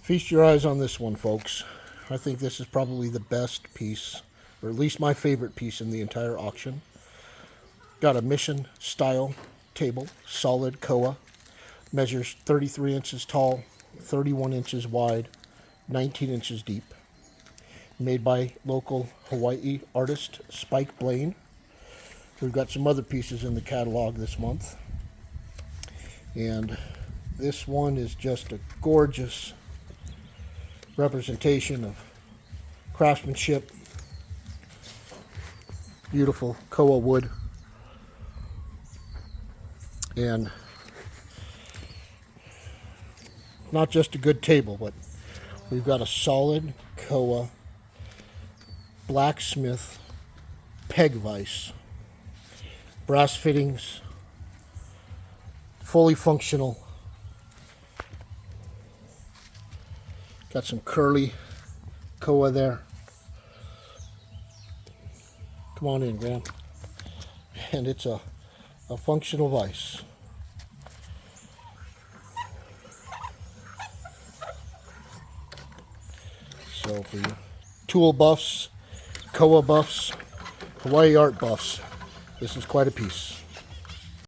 Feast your eyes on this one, folks. I think this is probably the best piece, or at least my favorite piece in the entire auction. Got a mission style table, solid koa, measures 33 inches tall, 31 inches wide, 19 inches deep. Made by local Hawaii artist Spike Blaine. We've got some other pieces in the catalog this month. And this one is just a gorgeous representation of craftsmanship. Beautiful koa wood. And not just a good table, but we've got a solid koa Blacksmith peg vise. Brass fittings, fully functional. Got some curly koa there. Come on in, Graham. And it's a functional vise. So for you tool buffs, koa buffs, Hawaii art buffs, this is quite a piece.